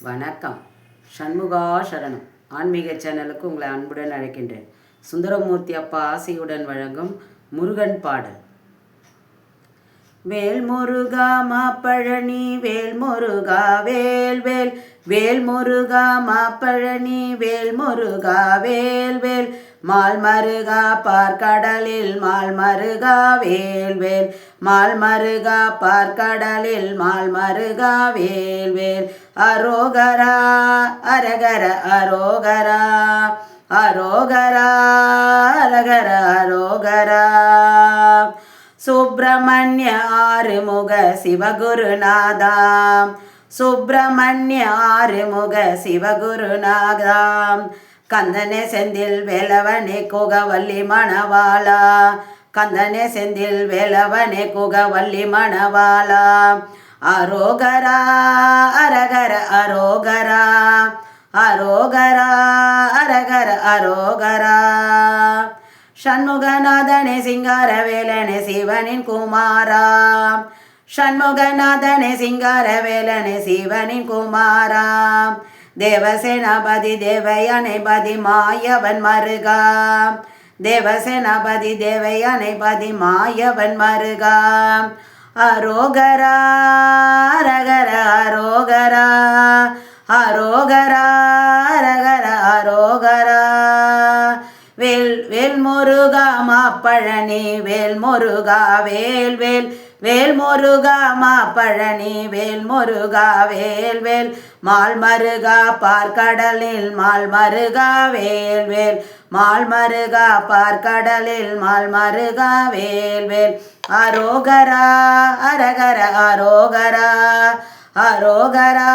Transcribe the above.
வணக்கம். சண்முகா சரணம் ஆன்மீக சேனலுக்கு உங்களை அன்புடன் அழைக்கின்றேன். சுந்தரமூர்த்தி அப்பா ஆசையுடன் வழங்கும் முருகன் பாடல். வேல் முருகா மாப்பழனி வேல் முருகா வேல் வேல் வேல் முருகா மாப்பழனி வேல் முருகா வேல் வேல் மால் மருகா பார்க்கடலில் மால் மருகா வேல் வேல் மால் மருகா பார்க்கடலில் மால் மருகா வேல் வேல் அரோகரா அரகர அரோகரா அரோகரா அரகர அரோகரா சுப்பிரமணிய ஆறுமுக சிவகுருநாதா சுப்பிரமணிய ஆறுமுக சிவகுருநாதா கந்தனே செந்தில் வேலவனே குகவல்லி மணவாளா கந்தனே செந்தில் வேலவனே குகவல்லி மணவாளா அரோகரா அரகர அரோகரா அரோகரா அரகர அரோகரா ஷண்முகநாதனே சிங்கார வேலனே சிவனின் குமாரா ஷண்முகநாதனே சிங்கார வேலனே சிவனின் குமாரா தேவசேனாபதி தேவயானைபதி மாயவன் மருகா தேவசேனாபதி தேவயானைபதி மாயவன் மருகா அரோகரா அரகர அரோகரா அரோகரா அரகர அரோகரா வேல் வேல் முருகா மாப்பழனி வேல் முருகா வேல் வேல் வேல் முருகா மாப்பழனி வேல் முருகா வேல் வேல் மால் மருகா பார்க்கடலில் மால் மருகா வேல் வேல் மால் மருகா பார்க்கடலில் மால் மருகா வேல் வேல் அரோகரா அரகர அரோகரா அரோகரா